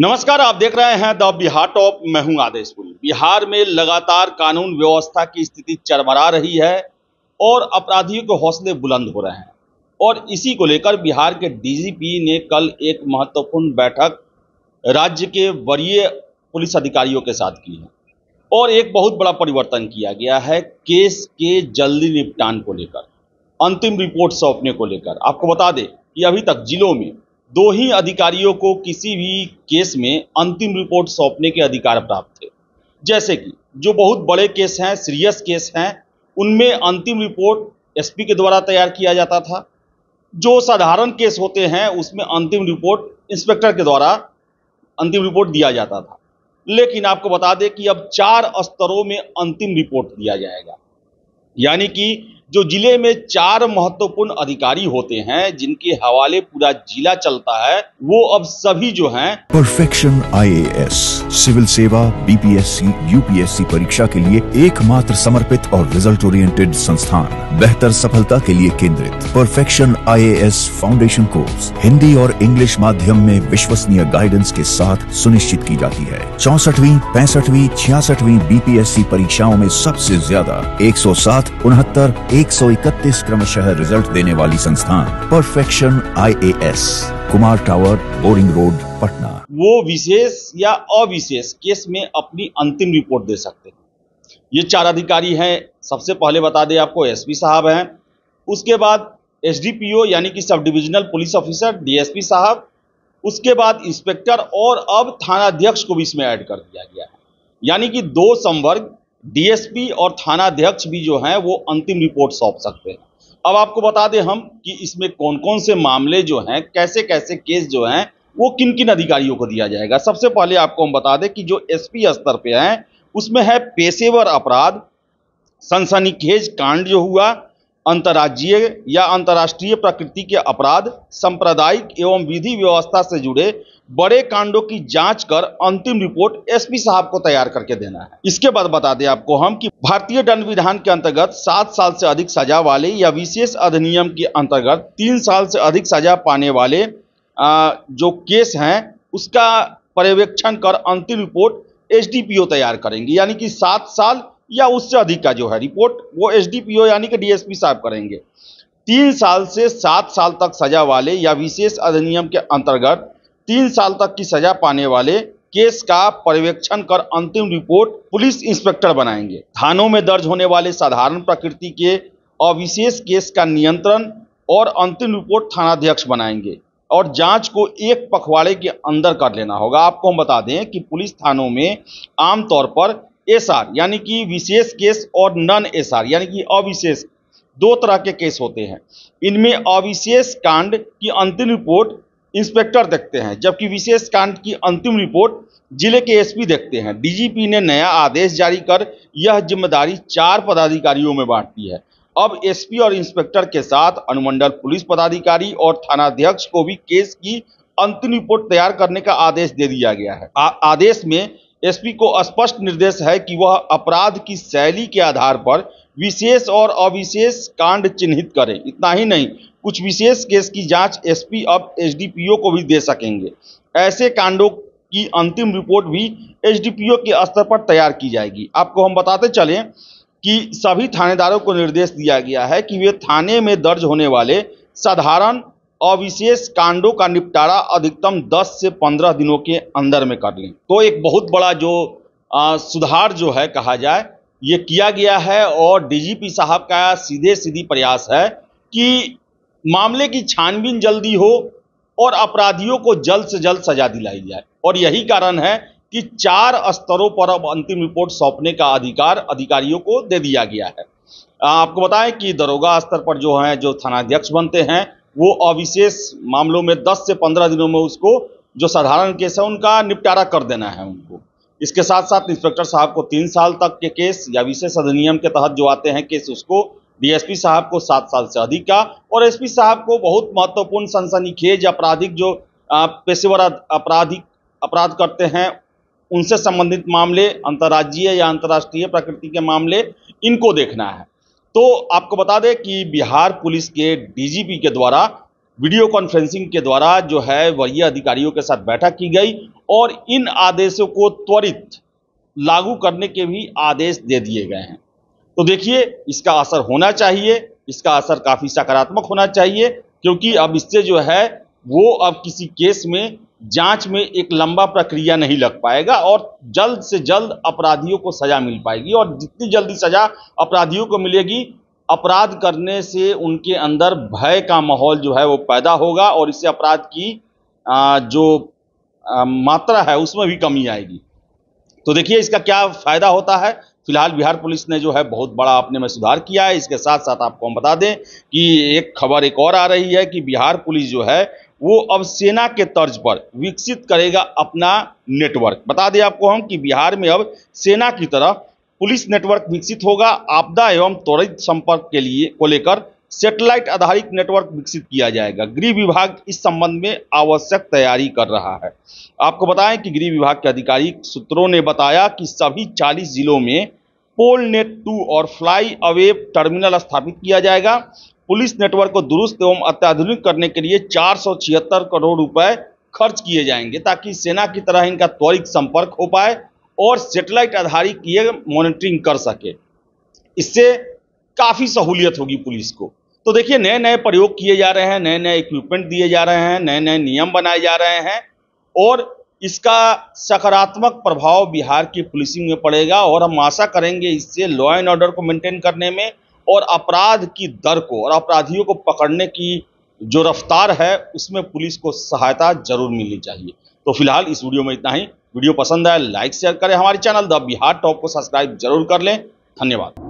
नमस्कार, आप देख रहे हैं द बिहार टॉप। मैं हूं आदेशपुरी। बिहार में लगातार कानून व्यवस्था की स्थिति चरमरा रही है और अपराधियों के हौसले बुलंद हो रहे हैं। और इसी को लेकर बिहार के डीजीपी ने कल एक महत्वपूर्ण बैठक राज्य के वरीय पुलिस अधिकारियों के साथ की है और एक बहुत बड़ा परिवर्तन किया गया है केस के जल्दी निपटान को लेकर, अंतिम रिपोर्ट सौंपने को लेकर। आपको बता दें कि अभी तक जिलों में दो ही अधिकारियों को किसी भी केस में अंतिम रिपोर्ट सौंपने के अधिकार प्राप्त थे। जैसे कि जो बहुत बड़े केस हैं, सीरियस केस हैं, उनमें अंतिम रिपोर्ट एसपी के द्वारा तैयार किया जाता था। जो साधारण केस होते हैं उसमें अंतिम रिपोर्ट इंस्पेक्टर के द्वारा अंतिम रिपोर्ट दिया जाता था। लेकिन आपको बता दें कि अब 4 स्तरों में अंतिम रिपोर्ट दिया जाएगा। यानी कि जो जिले में 4 महत्वपूर्ण अधिकारी होते हैं जिनके हवाले पूरा जिला चलता है, वो अब सभी जो हैं परफेक्शन आईएएस सिविल सेवा बीपीएससी यूपीएससी परीक्षा के लिए एकमात्र समर्पित और रिजल्ट ओरिएंटेड संस्थान, बेहतर सफलता के लिए केंद्रित। Perfection IAS foundation course Hindi और इंग्लिश माध्यम में विश्वसनीय गाइडेंस के साथ सुनिश्चित की जाती है। 64वीं, 65वीं, 66वीं बीपीएससी परीक्षाओं में सबसे ज्यादा 107, 69, 131 क्रमशः रिजल्ट देने वाली संस्थान perfection IAS, Kumar tower, boring road, Patna. वो विशेष या अविशेष केस में अपनी अंतिम रिपोर्ट दे सकते हैं। ये 4 अधिकारी हैं। सबसे पहले बता दें आपको, एसपी साहब हैं, उसके बाद एसडीपीओ यानी कि sub divisional police officer DSP साहब, उसके बाद इंस्पेक्टर और अब थानाध्यक्ष को भी इसमें ऐड कर दिया गया है। यानी कि 2 संवर्ग डीएसपी और थानाध्यक्ष भी जो हैं वो अंतिम रिपोर्ट सौंप सकते हैं। अब आपको बता दें हम कि इसमें कौन कौन से मामले जो हैं, कैसे कैसे केस जो हैं, वो किन किन अधिकारियों को दिया जाएगा। सबसे पहले आपको हम बता दें कि जो एसपी स्तर पे हैं उसमें है पेशेवर अपराध, सनसनीखेज कांड जो हुआ, अंतर्राज्यीय या अंतर्राष्ट्रीय प्रकृति के अपराध, सांप्रदायिक एवं विधि व्यवस्था से जुड़े बड़े कांडों की जांच कर अंतिम रिपोर्ट एसपी साहब को तैयार करके देना है। इसके बाद बता दें आपको हम कि भारतीय दंड विधान के अंतर्गत 7 साल से अधिक सजा वाले या विशेष अधिनियम के अंतर्गत 3 साल से अधिक सजा पाने वाले जो केस हैं उसका पर्यवेक्षण कर अंतिम रिपोर्ट एसडीपीओ तैयार करेंगे। यानी कि 7 साल या उससे अधिक का जो है रिपोर्ट वो एसडीपीओ यानी कि डीएसपी साहब करेंगे। 3 साल से 7 साल तक सजा वाले या विशेष अधिनियम के अंतर्गत 3 साल तक की सजा पाने वाले केस का पर्यवेक्षण कर अंतिम रिपोर्ट पुलिस इंस्पेक्टर बनाएंगे। थानों में दर्ज होने वाले साधारण प्रकृति के अविशेष केस का नियंत्रण और अंतिम रिपोर्ट थानाध्यक्ष बनाएंगे और जांच को 1 पखवाड़े के अंदर कर लेना होगा। आपको हम बता दें कि पुलिस थानों में आमतौर पर एसआर यानी कि विशेष केस और नॉन एसआर यानी कि अविशेष 2 तरह के केस होते हैं। इनमें अविशेष कांड की अंतिम रिपोर्ट इंस्पेक्टर देखते हैं, जबकि विशेष कांड की अंतिम रिपोर्ट जिले के एसपी देखते हैं। डीजीपी ने नया आदेश जारी कर यह जिम्मेदारी 4 पदाधिकारियों में बांट दी है। अब एसपी और इंस्पेक्टर के साथ अनुमंडल पुलिस पदाधिकारी और थानाध्यक्ष को भी केस की अंतिम रिपोर्ट तैयार करने का आदेश दे दिया गया है। आदेश में एसपी को स्पष्ट निर्देश है कि वह अपराध की शैली के आधार पर विशेष और अविशेष कांड चिन्हित करें। इतना ही नहीं, कुछ विशेष केस की जांच एसपी अब एसडीपीओ को भी दे सकेंगे। ऐसे कांडों की अंतिम रिपोर्ट भी एसडीपीओ के स्तर पर तैयार की जाएगी। आपको हम बताते चलें कि सभी थानेदारों को निर्देश दिया गया है कि वे थाने में दर्ज होने वाले साधारण अविशेष कांडों का निपटारा अधिकतम 10 से 15 दिनों के अंदर में कर लें। तो एक बहुत बड़ा जो सुधार जो है कहा जाए ये किया गया है और डीजीपी साहब का सीधे प्रयास है कि मामले की छानबीन जल्दी हो और अपराधियों को जल्द से जल्द सजा दिलाई जाए। और यही कारण है कि 4 स्तरों पर अब अंतिम रिपोर्ट सौंपने का अधिकार अधिकारियों को दे दिया गया है। आपको बताएं कि दरोगा स्तर पर जो है जो थानाध्यक्ष बनते हैं वो अविशेष मामलों में 10 से 15 दिनों में उसको जो साधारण केस है उनका निपटारा कर देना है उनको। इसके साथ साथ इंस्पेक्टर साहब को 3 साल तक के केस या विशेष अधिनियम के तहत जो आते हैं केस उसको, डीएसपी साहब को 7 साल से अधिक का, और एसपी साहब को बहुत महत्वपूर्ण सनसनीखेज आपराधिक जो पेशेवर अपराध करते हैं उनसे संबंधित मामले, अंतर्राज्यीय या अंतर्राष्ट्रीय प्रकृति के मामले, इनको देखना है। तो आपको बता दें कि बिहार पुलिस के डीजीपी के द्वारा वीडियो कॉन्फ्रेंसिंग के द्वारा जो है वरीय अधिकारियों के साथ बैठक की गई और इन आदेशों को त्वरित लागू करने के भी आदेश दे दिए गए हैं। तो देखिए, इसका असर होना चाहिए, इसका असर काफ़ी सकारात्मक होना चाहिए, क्योंकि अब इससे जो है वो अब किसी केस में जांच में एक लंबा प्रक्रिया नहीं लग पाएगा और जल्द से जल्द अपराधियों को सजा मिल पाएगी। और जितनी जल्दी सजा अपराधियों को मिलेगी, अपराध करने से उनके अंदर भय का माहौल जो है वो पैदा होगा और इससे अपराध की जो मात्रा है उसमें भी कमी आएगी। तो देखिए इसका क्या फ़ायदा होता है। फिलहाल बिहार पुलिस ने जो है बहुत बड़ा अपने में सुधार किया है। इसके साथ साथ आपको हम बता दें कि एक खबर एक और आ रही है कि बिहार पुलिस जो है वो अब सेना के तर्ज पर विकसित करेगा अपना नेटवर्क। बता दें आपको हम कि बिहार में अब सेना की तरह पुलिस नेटवर्क विकसित होगा। आपदा एवं त्वरित संपर्क के लिए को लेकर सैटेलाइट आधारित नेटवर्क विकसित किया जाएगा। गृह विभाग इस संबंध में आवश्यक तैयारी कर रहा है। आपको बताएं कि गृह विभाग के आधिकारिक सूत्रों ने बताया कि सभी 40 जिलों में पोलनेट 2 और फ्लाई अवे टर्मिनल स्थापित किया जाएगा। पुलिस नेटवर्क को दुरुस्त एवं अत्याधुनिक करने के लिए 476 करोड़ रुपए खर्च किए जाएंगे ताकि सेना की तरह इनका त्वरित संपर्क हो पाए और सैटेलाइट आधारित ये मॉनिटरिंग कर सके। इससे काफ़ी सहूलियत होगी पुलिस को। तो देखिए, नए नए प्रयोग किए जा रहे हैं, नए नए इक्विपमेंट दिए जा रहे हैं, नए नए नियम बनाए जा रहे हैं और इसका सकारात्मक प्रभाव बिहार की पुलिसिंग में पड़ेगा और हम आशा करेंगे इससे लॉ एंड ऑर्डर को मेंटेन करने में और अपराध की दर को और अपराधियों को पकड़ने की जो रफ्तार है उसमें पुलिस को सहायता जरूर मिलनी चाहिए। तो फिलहाल इस वीडियो में इतना ही। वीडियो पसंद आए लाइक शेयर करें, हमारे चैनल द बिहार टॉप को सब्सक्राइब जरूर कर लें। धन्यवाद।